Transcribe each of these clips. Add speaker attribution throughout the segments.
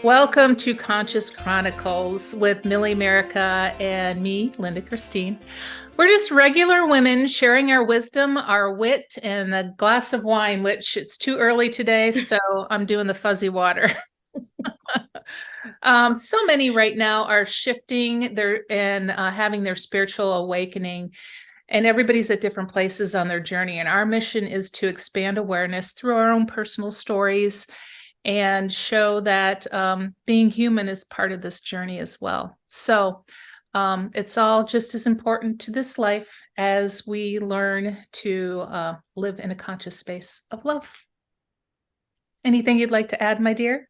Speaker 1: Welcome to Conscious Chronicles with Millie America and me, Linda Christine. We're just regular women sharing our wisdom, our wit, and a glass of wine, which it's too early today, so I'm doing the fuzzy water. So many right now are shifting their and having their spiritual awakening, and everybody's at different places on their journey. And our mission is to expand awareness through our own personal stories and show that being human is part of this journey as well. So it's all just as important to this life as we learn to live in a conscious space of love. Anything you'd like to add, my dear?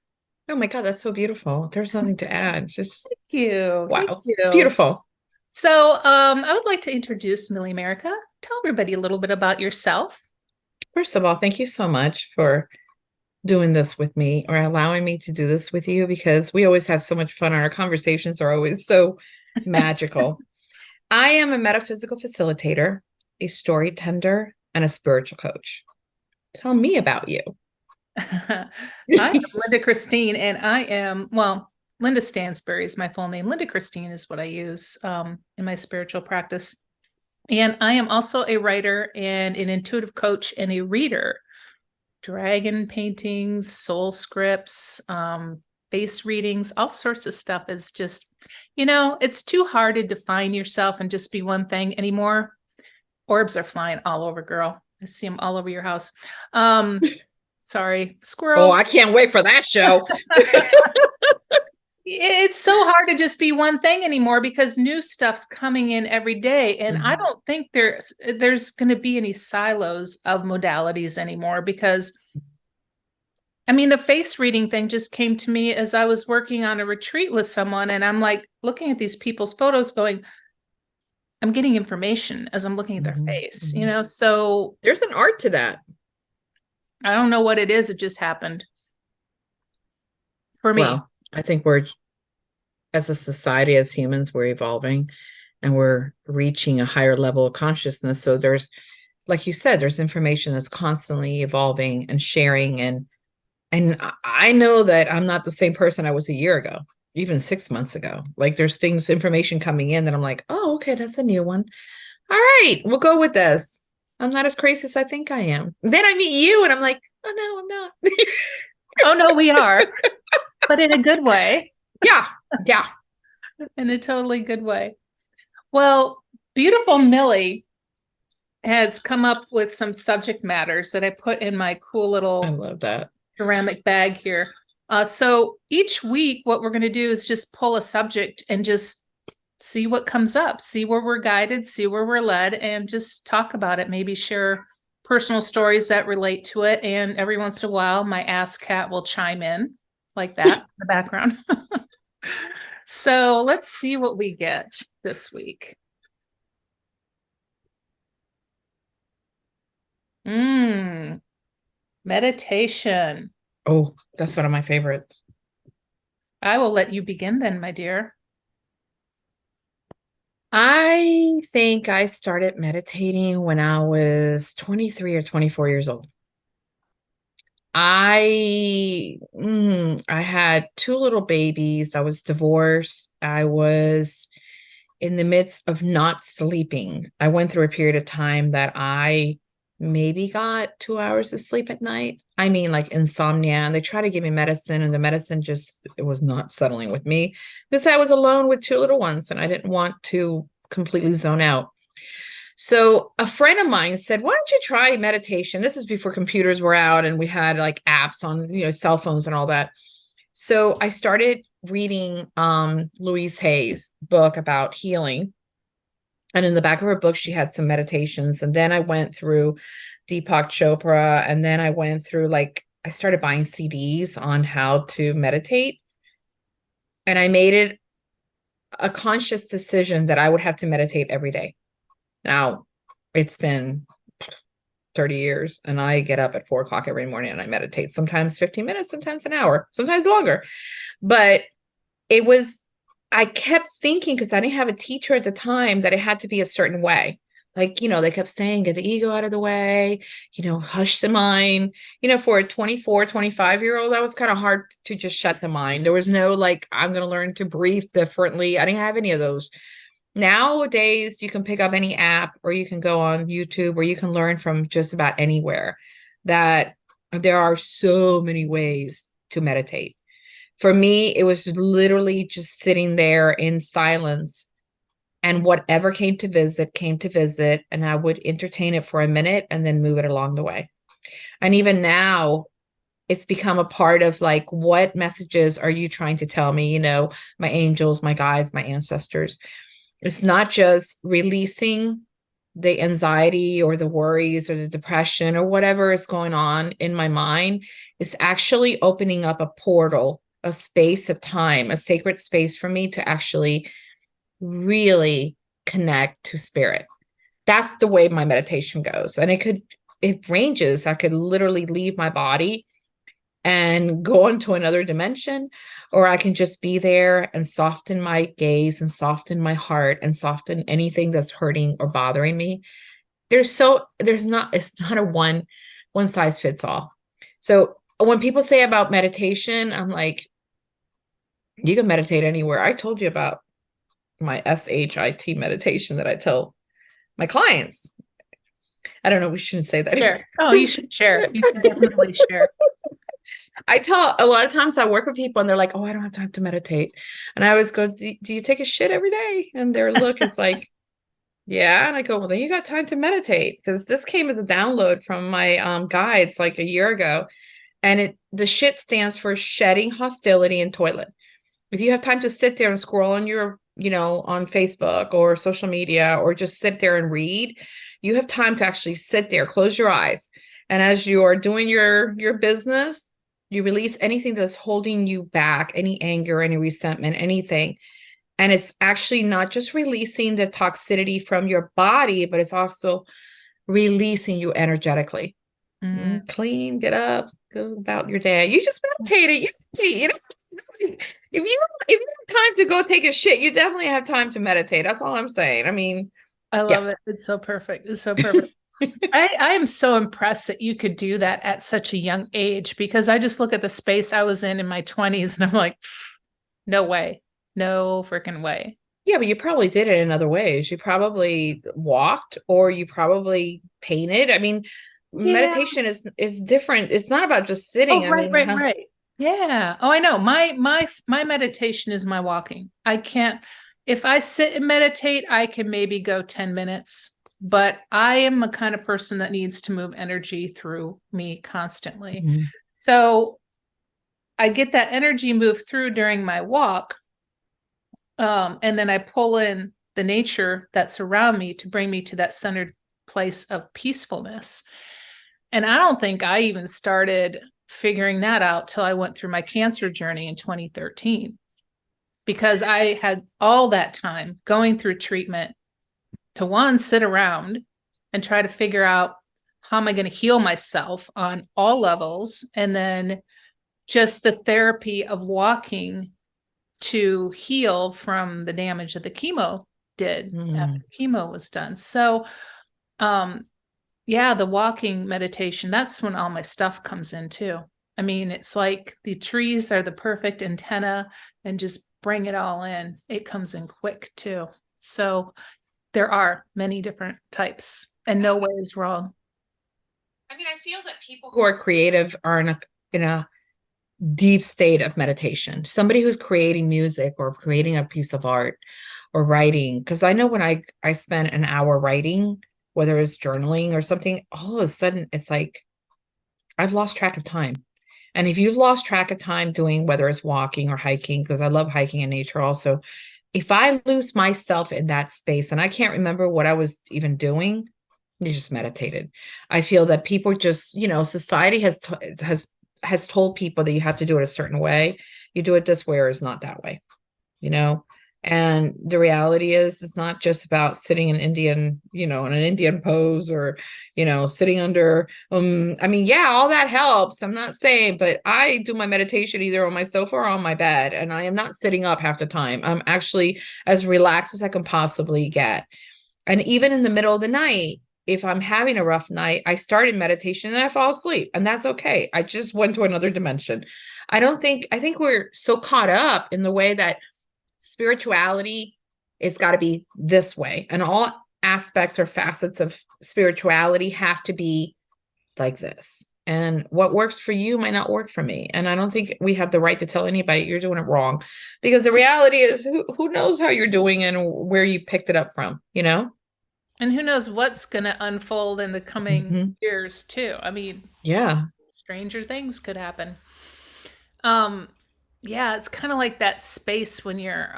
Speaker 2: Oh my God, that's so beautiful. There's nothing to add. Just
Speaker 1: Thank you. Thank
Speaker 2: wow.
Speaker 1: you.
Speaker 2: Beautiful.
Speaker 1: So I would like to introduce Millie America. Tell everybody a little bit about yourself.
Speaker 2: First of all, thank you so much for doing this with me or allowing me to do this with you because we always have so much fun. Our conversations are always so magical. I am a metaphysical facilitator, a story tender, and a spiritual coach. Tell me about you.
Speaker 1: I am Linda Christine, and Linda Stansberry is my full name. Linda Christine is what I use in my spiritual practice. And I am also a writer and an intuitive coach and a reader. Dragon paintings, soul scripts, face readings, all sorts of stuff is just, it's too hard to define yourself and just be one thing anymore. Orbs are flying all over, girl. I see them all over your house. Sorry,
Speaker 2: Oh,
Speaker 1: squirrel.
Speaker 2: I can't wait for that show.
Speaker 1: It's so hard to just be one thing anymore because new stuff's coming in every day, and I
Speaker 2: Mhm.
Speaker 1: don't think there's going to be any silos of modalities anymore because I mean the face reading thing just came to me as I was working on a retreat with someone, and I'm like looking at these people's photos going, I'm getting information as I'm looking at their
Speaker 2: Mhm.
Speaker 1: face,
Speaker 2: Mhm.
Speaker 1: so
Speaker 2: There's an art to that.
Speaker 1: I don't know what it is. It just happened for me.
Speaker 2: Well, I think we're as a society, as humans, we're evolving and we're reaching a higher level of consciousness. So there's, like you said, there's information that's constantly evolving and sharing. And I know that I'm not the same person I was a year ago, even 6 months ago. Like there's information coming in that I'm like, oh, okay, that's a new one. All right, we'll go with this. I'm not as crazy as I think I am. Then I meet you and I'm like, oh no, I'm not.
Speaker 1: Oh no, we are, but in a good way,
Speaker 2: Yeah, yeah.
Speaker 1: in a totally good way. Well, beautiful Millie has come up with some subject matters that I put in my cool
Speaker 2: I
Speaker 1: little
Speaker 2: love that.
Speaker 1: ceramic bag here. So each week, what we're going to do is just pull a subject and just see what comes up, see where we're guided, see where we're led, and just talk about it. Maybe share personal stories that relate to it. And every once in a while, my ass cat will chime in like that in the background. So let's see what we get this week. Mm, meditation.
Speaker 2: Oh, that's one of my favorites.
Speaker 1: I will let you begin then, my dear.
Speaker 2: I think I started meditating when I was 23 or 24 years old. I had two little babies. I was divorced. I was in the midst of not sleeping. I went through a period of time that I maybe got 2 hours of sleep at night. I mean, like insomnia. And they tried to give me medicine, and the medicine just it was not settling with me because I was alone with two little ones and I didn't want to completely zone out. So a friend of mine said, "Why don't you try meditation?" This is before computers were out and we had like apps on, cell phones and all that. So I started reading Louise Hay's book about healing. And in the back of her book, she had some meditations. And then I went through Deepak Chopra. And then I went through I started buying CDs on how to meditate. And I made it a conscious decision that I would have to meditate every day. Now, it's been 30 years and I get up at 4 o'clock every morning and I meditate, sometimes 15 minutes, sometimes an hour, sometimes longer. But it was, I kept thinking, because I didn't have a teacher at the time, that it had to be a certain way. Like, they kept saying, get the ego out of the way, hush the mind. For a 24, 25-year-old, that was kind of hard to just shut the mind. There was no like, I'm going to learn to breathe differently. I didn't have any of those. Nowadays, you can pick up any app or you can go on YouTube or you can learn from just about anywhere that there are so many ways to meditate. For me, it was literally just sitting there in silence, and whatever came to visit, and I would entertain it for a minute and then move it along the way. And even now, it's become a part of like, what messages are you trying to tell me? My angels, my guides, my ancestors. It's not just releasing the anxiety or the worries or the depression or whatever is going on in my mind. It's actually opening up a portal, a space, a time, a sacred space for me to actually really connect to spirit. That's the way my meditation goes. And it ranges. I could literally leave my body and go into another dimension, or I can just be there and soften my gaze and soften my heart and soften anything that's hurting or bothering me. It's not a one size fits all. So when people say about meditation, I'm like, you can meditate anywhere. I told you about my SHIT meditation that I tell my clients. I don't know, we shouldn't say that.
Speaker 1: Share. Oh, you should share. You should definitely share.
Speaker 2: I tell a lot of times I work with people and they're like, oh, I don't have time to meditate. And I always go, do you take a shit every day? And their look is like, yeah. And I go, well, then you got time to meditate, because this came as a download from my guides like a year ago. And the shit stands for shedding hostility and toilet. If you have time to sit there and scroll on on Facebook or social media, or just sit there and read, you have time to actually sit there, close your eyes. And as you are doing your business, you release anything that's holding you back, any anger, any resentment, anything. And it's actually not just releasing the toxicity from your body, but it's also releasing you energetically. Clean, get up, go about your day. You just meditated. If you have time to go take a shit, you definitely have time to meditate. That's all I'm saying. I mean,
Speaker 1: I love it. It's so perfect. It's so perfect. I am so impressed that you could do that at such a young age, because I just look at the space I was in my 20s and I'm like, no way, no freaking way.
Speaker 2: Yeah, but you probably did it in other ways. You probably walked, or you probably painted. I mean, meditation is different. It's not about just sitting.
Speaker 1: Oh, right. Yeah. Oh, I know. My meditation is my walking. I can't, if I sit and meditate, I can maybe go 10 minutes, but I am a kind of person that needs to move energy through me constantly.
Speaker 2: Mm-hmm.
Speaker 1: So I get that energy move through during my walk. And then I pull in the nature that's around me to bring me to that centered place of peacefulness. And I don't think I even started figuring that out till I went through my cancer journey in 2013, because I had all that time going through treatment to, one, sit around and try to figure out how am I going to heal myself on all levels, and then just the therapy of walking to heal from the damage that the chemo did after chemo was done. So yeah, the walking meditation, that's when all my stuff comes in too. I mean, it's like the trees are the perfect antenna, and just bring it all in. It comes in quick too. So there are many different types, and no way is wrong.
Speaker 2: I mean, I feel that people who are creative are in a deep state of meditation. Somebody who's creating music or creating a piece of art or writing, because I know when I spent an hour writing, whether it's journaling or something, all of a sudden it's like I've lost track of time. And if you've lost track of time doing, whether it's walking or hiking, because I love hiking in nature also, if I lose myself in that space and I can't remember what I was even doing, you just meditated. I feel that people just, society has told people that you have to do it a certain way. You do it this way, or it's not that way, And the reality is, it's not just about sitting in Indian, in an Indian pose, or, sitting under, I mean, yeah, all that helps. I'm not saying, but I do my meditation either on my sofa or on my bed, and I am not sitting up half the time. I'm actually as relaxed as I can possibly get. And even in the middle of the night, if I'm having a rough night, I started meditation and I fall asleep, and that's okay. I just went to another dimension. I think we're so caught up in the way that spirituality is got to be this way, and all aspects or facets of spirituality have to be like this. And what works for you might not work for me. And I don't think we have the right to tell anybody you're doing it wrong, because the reality is, who knows how you're doing and where you picked it up from, you know?
Speaker 1: And who knows what's going to unfold in the coming
Speaker 2: Mhm.
Speaker 1: years too. I mean,
Speaker 2: Yeah.
Speaker 1: stranger things could happen. Um, yeah, it's kind of like that space when you're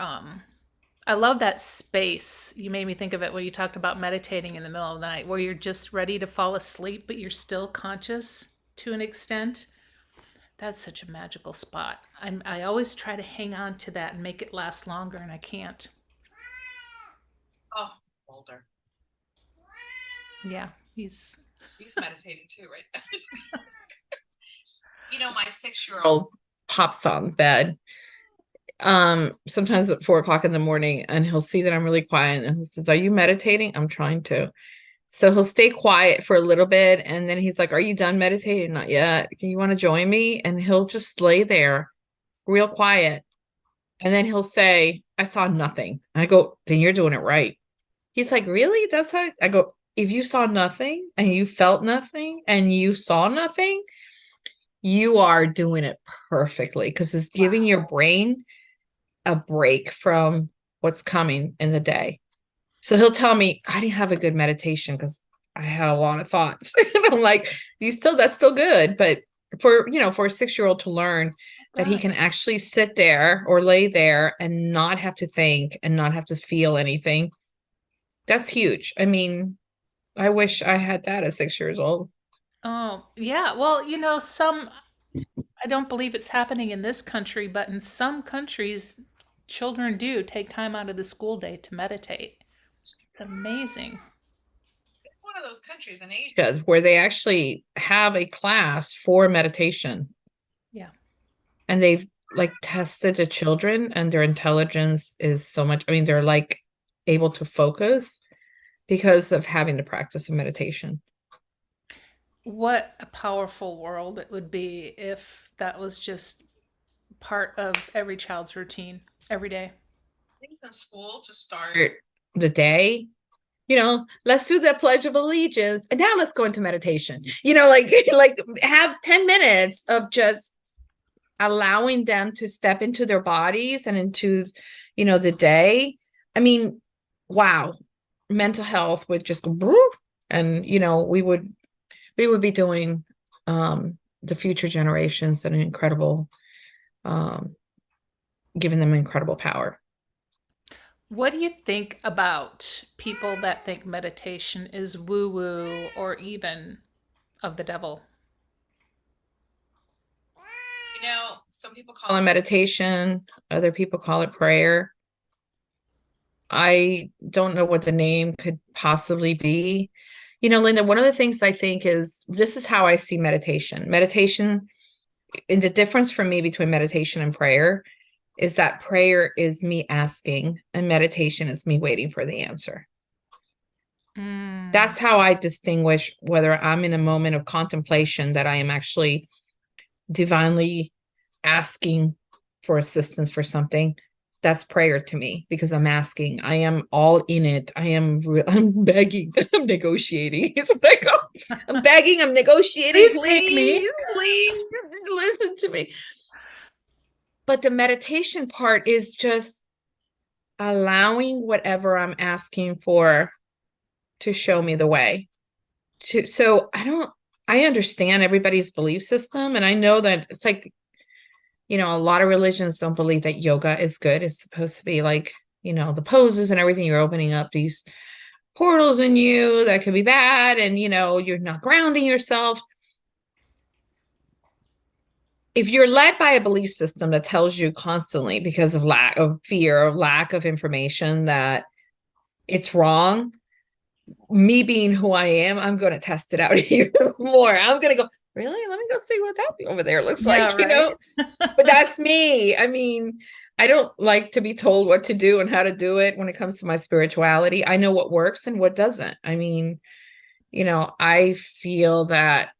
Speaker 1: I love that space. You made me think of it when you talked about meditating in the middle of the night where you're just ready to fall asleep but you're still conscious to an extent. That's such a magical spot. I always try to hang on to that and make it last longer and I can't.
Speaker 2: Oh, older.
Speaker 1: Yeah, he's
Speaker 2: He's meditating too, right? You know, my 6-year-old pops on bed sometimes at 4 o'clock in the morning, and he'll see that I'm really quiet and he says, "Are you meditating?" I'm trying to. So he'll stay quiet for a little bit, and then he's like, "Are you done meditating?" "Not yet." "You want to join me?" And he'll just lay there real quiet, and then he'll say, "I saw nothing." And I go, "Then you're doing it right." He's like, "Really? That's how?" I go, "If you saw nothing and you felt nothing and you saw nothing, you are doing it perfectly, because it's giving your brain a break from what's coming in the day." So he'll tell me, "I didn't have a good meditation because I had a lot of thoughts." And I'm like, that's still good. But for a 6-year-old to learn that he
Speaker 1: God.
Speaker 2: can actually sit there or lay there and not have to think and not have to feel anything, that's huge. I mean, I wish I had that at 6 years old.
Speaker 1: Oh, yeah. Well, some I don't believe it's happening in this country, but in some countries children do take time out of the school day to meditate. It's amazing.
Speaker 2: It's one of those countries in Asia where they actually have a class for meditation,
Speaker 1: Yeah.
Speaker 2: and they've like tested the children, and their intelligence is so much, I mean, they're like able to focus because of having the practice of meditation.
Speaker 1: What a powerful world it would be if that was just part of every child's routine every day.
Speaker 2: Things in school to start the day, let's do the Pledge of Allegiance, and now let's go into meditation. Like have 10 minutes of just allowing them to step into their bodies and into, the day. I mean, wow, mental health would just go, and we would be doing the future generations an incredible, um, giving them incredible power.
Speaker 1: What do you think about people that think meditation is woo woo or even of the devil?
Speaker 2: Some people call it meditation, other people call it prayer. I don't know what the name could possibly be. Linda, one of the things I think is, this is how I see meditation. Meditation, and the difference for me between meditation and prayer is that prayer is me asking and meditation is me waiting for the answer.
Speaker 1: Mm.
Speaker 2: That's how I distinguish whether I'm in a moment of contemplation that I am actually divinely asking for assistance for something. That's prayer to me, because I'm asking. I am all in it. I'm begging. I'm negotiating. It's what I go. I'm begging. I'm negotiating.
Speaker 1: Please take me.
Speaker 2: Please listen to me. But the meditation part is just allowing whatever I'm asking for to show me the way. So I understand everybody's belief system, and I know that it's like, a lot of religions don't believe that yoga is good. It's supposed to be like, the poses and everything. You're opening up these portals in you that could be bad, and you're not grounding yourself. If you're led by a belief system that tells you constantly, because of lack of fear or lack of information, that it's wrong, me being who I am, I'm going to test it out even more. I'm going to go, really? Let me go see what that over there looks
Speaker 1: Yeah,
Speaker 2: like,
Speaker 1: right.
Speaker 2: But that's me. I mean, I don't like to be told what to do and how to do it when it comes to my spirituality. I know what works and what doesn't. I mean, I feel that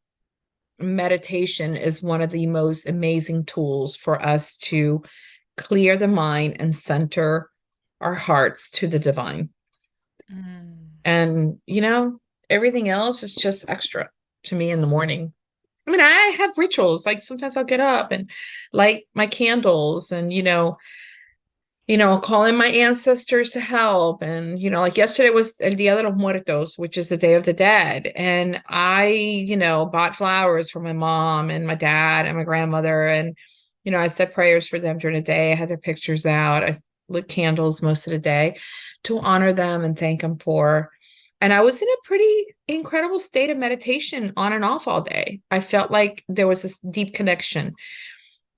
Speaker 2: meditation is one of the most amazing tools for us to clear the mind and center our hearts to the divine.
Speaker 1: Mm.
Speaker 2: And, everything else is just extra to me in the morning. I mean, I have rituals. Like sometimes I'll get up and light my candles and, call in my ancestors to help. And, like yesterday was El Dia de los Muertos, which is the Day of the Dead. And I, bought flowers for my mom and my dad and my grandmother. And, I said prayers for them during the day. I had their pictures out. I lit candles most of the day to honor them and thank them for. And I was in a pretty incredible state of meditation on and off all day. I felt like there was this deep connection.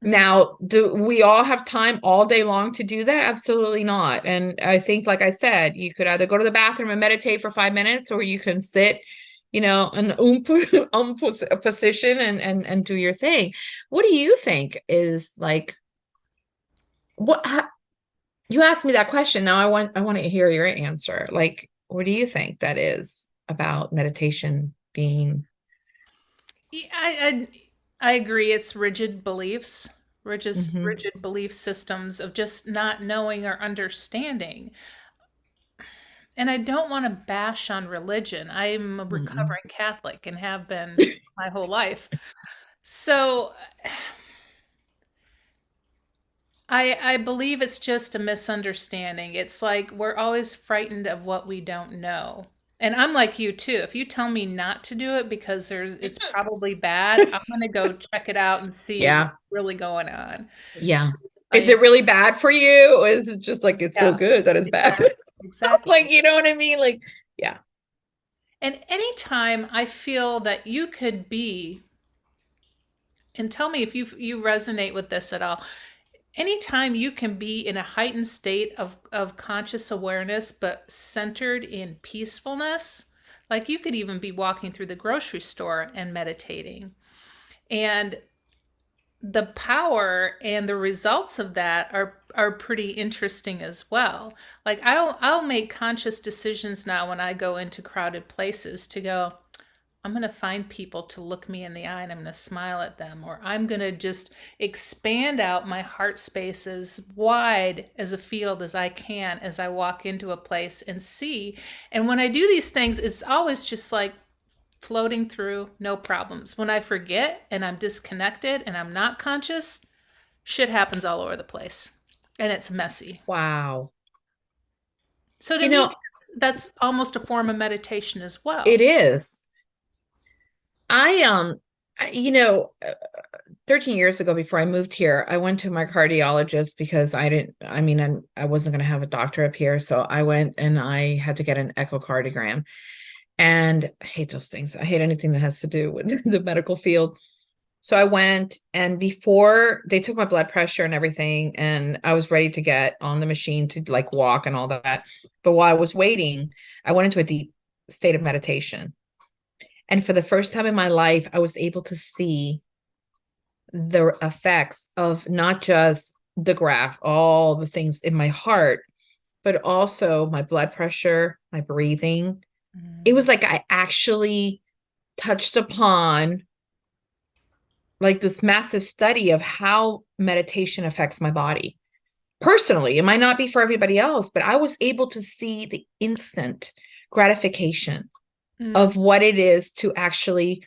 Speaker 2: Now, do we all have time all day long to do that? Absolutely not. And I think, like I said, you could either go to the bathroom and meditate for 5 minutes, or you can sit, in a position and do your thing. What do you think is like, you asked me that question. Now I want to hear your answer. Like, what do you think that is about meditation being?
Speaker 1: Yeah, I agree. It's rigid beliefs,
Speaker 2: Mhm.
Speaker 1: rigid belief systems of just not knowing or understanding. And I don't want to bash on religion. I'm a
Speaker 2: Mm-mm.
Speaker 1: recovering Catholic and have been my whole life. So I believe it's just a misunderstanding. It's like we're always frightened of what we don't know. And I'm like you too. If you tell me not to do it because it's probably bad, I'm going to go check it out and see
Speaker 2: Yeah.
Speaker 1: what's really going on.
Speaker 2: Yeah.
Speaker 1: I
Speaker 2: Is
Speaker 1: am,
Speaker 2: it really bad for you? Or is it just like it's so
Speaker 1: yeah,
Speaker 2: good that it's bad?
Speaker 1: exactly,
Speaker 2: Like,
Speaker 1: exactly.
Speaker 2: you know what I mean? Like, yeah.
Speaker 1: And anytime I feel that you could be, and tell me if you resonate with this at all. Anytime you can be in a heightened state of conscious awareness, but centered in peacefulness, like you could even be walking through the grocery store and meditating. And the power and the results of that are pretty interesting as well. Like I'll make conscious decisions now when I go into crowded places to go, I'm going to find people to look me in the eye and I'm going to smile at them, or I'm going to just expand out my heart space as wide as a field as I can as I walk into a place and see. And when I do these things, it's always just like floating through, no problems. When I forget and I'm disconnected and I'm not conscious, shit happens all over the place and it's messy.
Speaker 2: Wow.
Speaker 1: So to
Speaker 2: You
Speaker 1: me,
Speaker 2: know,
Speaker 1: that's almost a form of meditation as
Speaker 2: it
Speaker 1: well.
Speaker 2: is. I, I- you know, uh, 13 years ago before I moved here, I went to my cardiologist because I mean, I wasn't going to have a doctor up here. So I went and I had to get an echocardiogram. And I hate those things. I hate anything that has to do with the medical field. So I went, and before they took my blood pressure and everything, and I was ready to get on the machine to like walk and all that. But while I was waiting, I went into a deep state of meditation. And for the first time in my life, I was able to see the effects of not just the graph, all the things in my heart, but also my blood pressure, my breathing. It
Speaker 1: Mm.
Speaker 2: was like I actually touched upon like this massive study of how meditation affects my body. Personally, it might not be for everybody else, but I was able to see the instant gratification
Speaker 1: Mm.
Speaker 2: of what it is to actually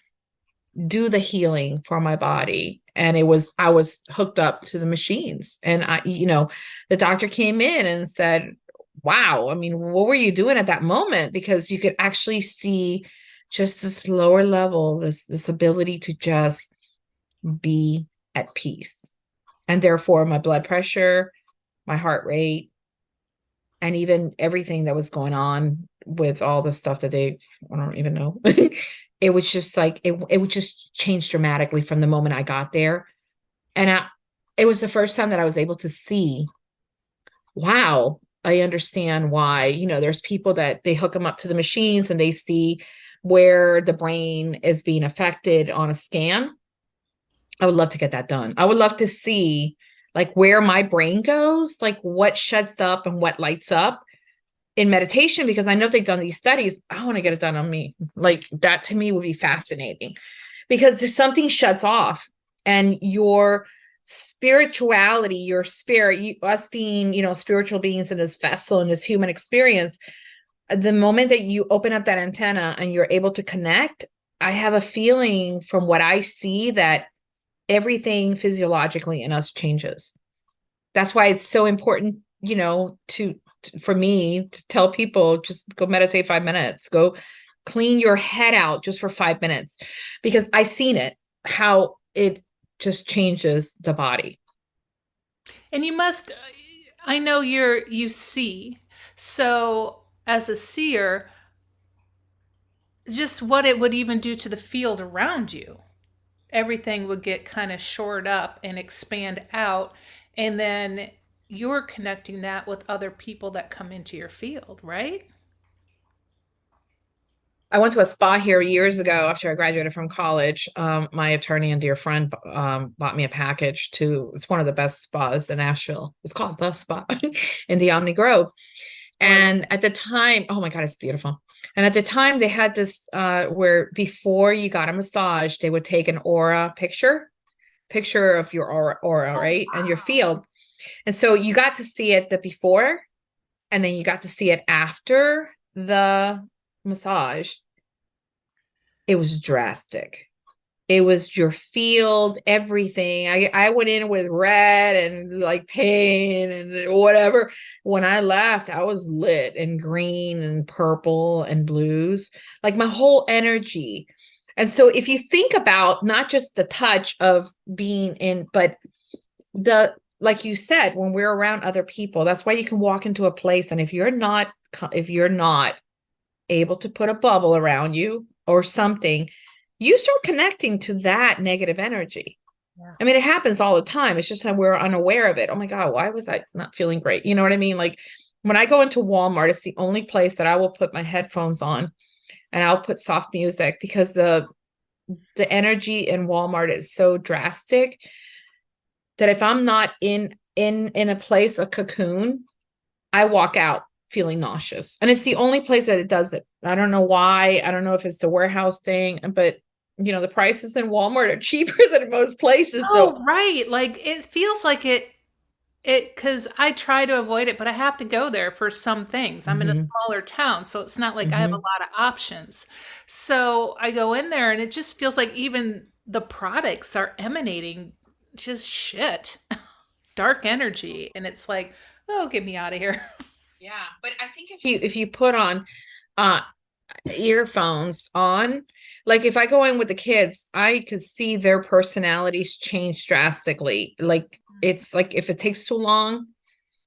Speaker 2: do the healing for my body. And I was hooked up to the machines. And the doctor came in and said, wow, I mean, what were you doing at that moment? Because you could actually see just this lower level, this ability to just be at peace. And therefore my blood pressure, my heart rate, and even everything that was going on with all the stuff that I don't even know. It was just like it would just change dramatically from the moment I got there. And it was the first time that I was able to see, wow, I understand why, there's people that they hook them up to the machines and they see where the brain is being affected on a scan. I would love to get that done. I would love to see like where my brain goes, like what shuts up and what lights up in meditation, because I know they've done these studies. I want to get it done on me. Like that to me would be fascinating because there's something shuts off and your spirituality, your spirit, us being, spiritual beings in this vessel in this human experience, the moment that you open up that antenna and you're able to connect, I have a feeling from what I see that everything physiologically in us changes. That's why it's so important, for me to tell people just go meditate 5 minutes, go clean your head out just for 5 minutes, because I've seen it, how it just changes the body.
Speaker 1: And I know you see. So as a seer, just what it would even do to the field around you. Everything would get kind of shored up and expand out. And then you're connecting that with other people that come into your field, right?
Speaker 2: I went to a spa here years ago after I graduated from college. My attorney and dear friend bought me a package to, it's one of the best spas in Nashville. It's called The Spa in the Omni Grove.
Speaker 1: Oh, I love
Speaker 2: And at the time, oh my God, it's beautiful. And at the time, they had this where before you got a massage, they would take an aura picture of your aura,
Speaker 1: Oh,
Speaker 2: right? And your field. And so you got to see it the before, and then you got to see it after the massage. It was drastic. It was your field, everything. I went in with red and like pain and whatever. When I left, I was lit and green and purple and blues, like my whole energy. And so if you think about not just the touch of being in, but the, like you said, when we're around other people, that's why you can walk into a place. And if you're not able to put a bubble around you or something, you start connecting to that negative energy.
Speaker 1: yeah.
Speaker 2: I mean, it happens all the time. It's just that we're unaware of it. Oh my God, why was I not feeling great? You know what I mean? Like when I go into Walmart, it's the only place that I will put my headphones on and I'll put soft music, because the energy in Walmart is so drastic that if I'm not in a place, a cocoon, I walk out feeling nauseous. And it's the only place that it does it. I don't know why. I don't know if it's the warehouse thing, but the prices in Walmart are cheaper than most places. So
Speaker 1: Oh, right. Like it feels like it because I try to avoid it, but I have to go there for some things. I'm in a
Speaker 2: hmm
Speaker 1: smaller town, so it's not like I have a
Speaker 2: hmm
Speaker 1: lot of options. So I go in there and it just feels like even the products are emanating just shit, dark energy. And it's like, oh, get me out of here.
Speaker 2: Yeah, but I think if you put on uh earphones on, like if I go in with the kids, I could see their personalities change drastically. Like it's like if it takes too long,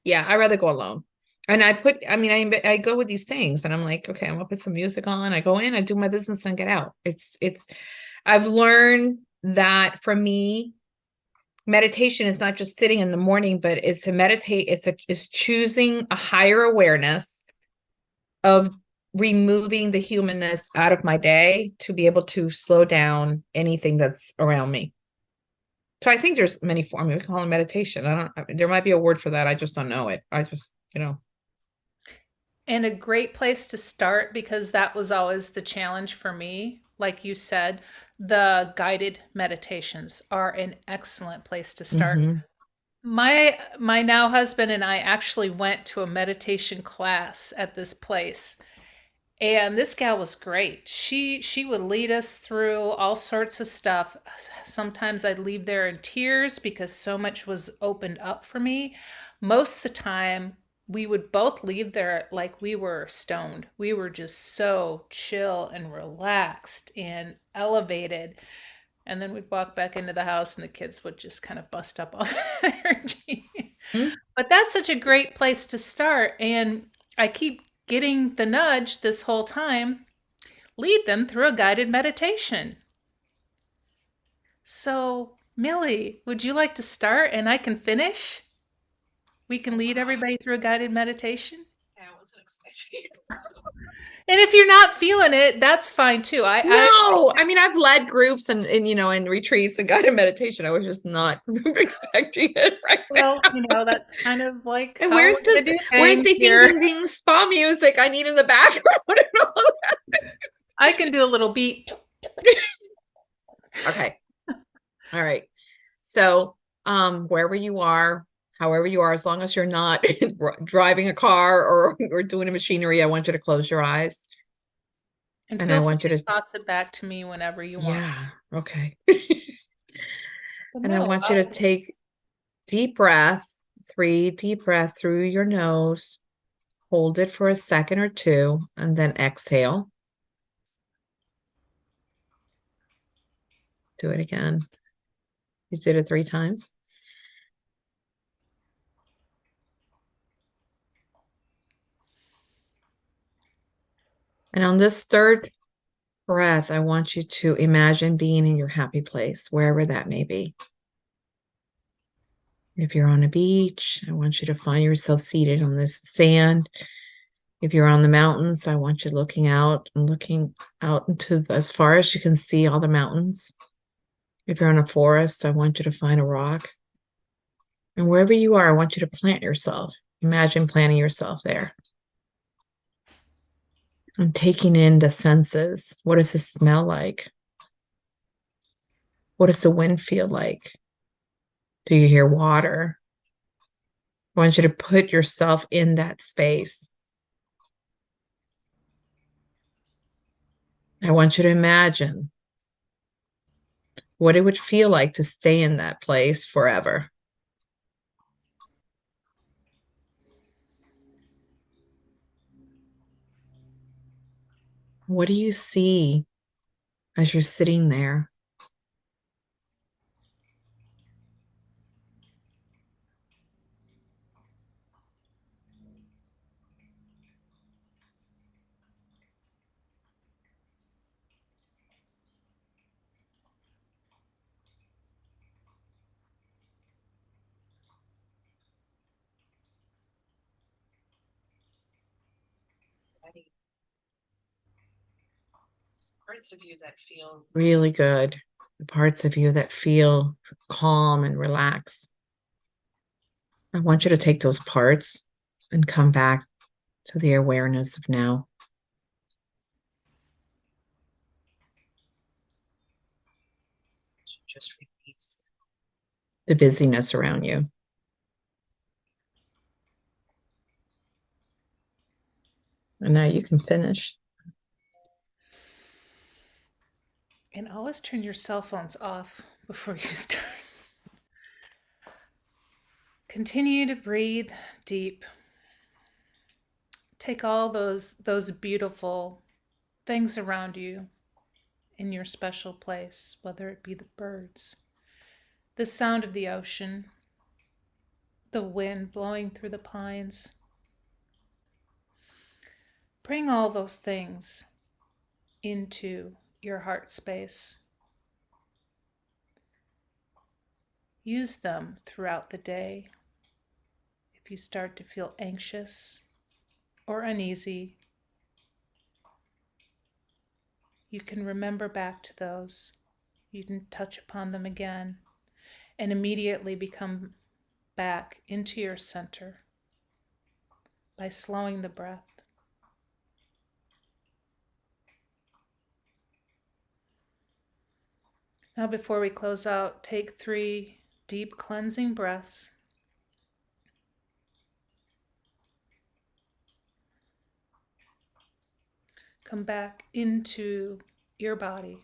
Speaker 2: yeah, I'd rather go alone. And I mean, I go with these things and I'm like, okay, I'm gonna put some music on. I go in, I do my business and get out. I've learned that for me, meditation is not just sitting in the morning, but is to meditate, is choosing a higher awareness of removing the humanness out of my day to be able to slow down anything that's around me. So I think there's many forms. We call it meditation. There might be a word for that. I just don't know it. I just.
Speaker 1: And a great place to start, because that was always the challenge for me. Like you said, the guided meditations are an excellent place to start.
Speaker 2: hmm
Speaker 1: My now husband and I actually went to a meditation class at this place. And this gal was great. She would lead us through all sorts of stuff. Sometimes I'd leave there in tears because so much was opened up for me. Most of the time, we would both leave there like we were stoned. We were just so chill and relaxed and elevated. And then we'd walk back into the house and the kids would just kind of bust up all that energy. But that's such a great place to start. And I keep getting the nudge this whole time, lead them through a guided meditation. So, Millie, would you like to start and I can finish? We can lead everybody through a guided meditation.
Speaker 2: wasn't expecting.
Speaker 1: And if you're not feeling it, that's fine too.
Speaker 2: No, I mean, I've led groups and you know, in retreats and guided meditation. I was just not expecting it right
Speaker 1: well,
Speaker 2: now.
Speaker 1: that's kind of like
Speaker 2: And
Speaker 1: how we're gonna do
Speaker 2: where's
Speaker 1: things
Speaker 2: the ding
Speaker 1: here.
Speaker 2: ding ding spa music I need in the background?
Speaker 1: I can do a little beat.
Speaker 2: Okay. All right. So, wherever you are, however you are, as long as you're not driving a car or doing a machinery, I want you to close your eyes.
Speaker 1: And
Speaker 2: And I
Speaker 1: feel free
Speaker 2: want you
Speaker 1: to
Speaker 2: to,
Speaker 1: toss it back to me whenever you want.
Speaker 2: yeah, okay.
Speaker 1: But
Speaker 2: And I
Speaker 1: no,
Speaker 2: want you to take deep breath, 3 deep breaths through your nose, hold it for a second or two, and then exhale. Do it again. You did it 3 times. And on this third breath, I want you to imagine being in your happy place, wherever that may be. If you're on a beach, I want you to find yourself seated on this sand. If you're on the mountains, I want you looking out into as far as you can see all the mountains. If you're in a forest, I want you to find a rock. And wherever you are, I want you to plant yourself. Imagine planting yourself there. I'm taking in the senses. What does it smell like? What does the wind feel like? Do you hear water? I want you to put yourself in that space. I want you to imagine what it would feel like to stay in that place forever. What do you see as you're sitting there? Parts of you that feel really good, the parts of you that feel calm and relaxed. I want you to take those parts and come back to the awareness of now. Just release the busyness around you. And now you can finish.
Speaker 1: and always turn your cell phones off before you start. Continue to breathe deep. Take all those beautiful things around you in your special place, whether it be the birds, the sound of the ocean, the wind blowing through the pines. Bring all those things into your heart space. Use them throughout the day. If you start to feel anxious or uneasy, you can remember back to those. You can touch upon them again and immediately become back into your center by slowing the breath. Now, before we close out, take 3 deep cleansing breaths. Come back into your body.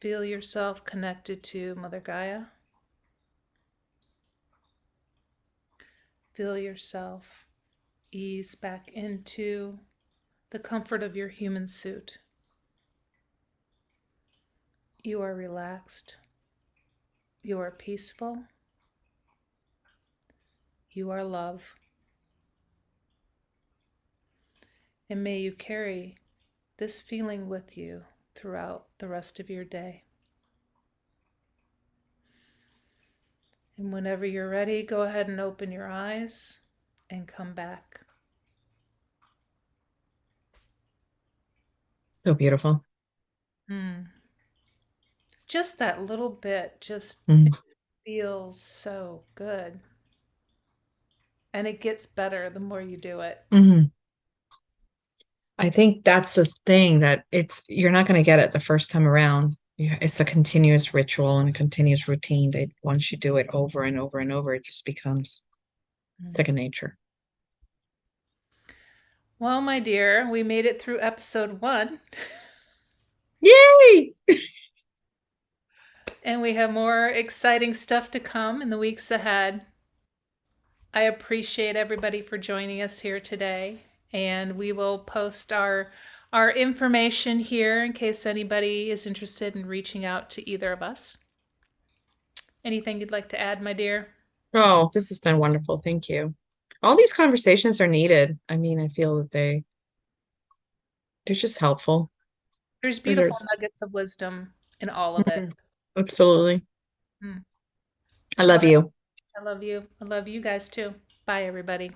Speaker 1: Feel yourself connected to Mother Gaia. Feel yourself ease back into the comfort of your human suit. You are relaxed. You are peaceful. You are love. And may you carry this feeling with you throughout the rest of your day. And whenever you're ready, go ahead and open your eyes and come back.
Speaker 2: So beautiful.
Speaker 1: Mm. Just that little bit just
Speaker 2: Mm,
Speaker 1: feels so good. And it gets better the more you do it.
Speaker 2: mhm. I think that's the thing that you're not going to get it the first time around. Yeah, it's a continuous ritual and a continuous routine that once you do it over and over and over, it just becomes
Speaker 1: Mm.
Speaker 2: second nature.
Speaker 1: Well, my dear, we made it through episode 1,
Speaker 2: Yay!
Speaker 1: and we have more exciting stuff to come in the weeks ahead. I appreciate everybody for joining us here today, and we will post our information here in case anybody is interested in reaching out to either of us. Anything you'd like to add, my dear?
Speaker 2: Oh, this has been wonderful. Thank you. All these conversations are needed. I mean, I feel that they're just helpful.
Speaker 1: There's
Speaker 2: And
Speaker 1: beautiful
Speaker 2: there's
Speaker 1: nuggets of wisdom in all of it.
Speaker 2: Mhm. Absolutely.
Speaker 1: Mm.
Speaker 2: I
Speaker 1: All
Speaker 2: love
Speaker 1: right.
Speaker 2: you.
Speaker 1: I love you. I love you guys too. Bye, everybody.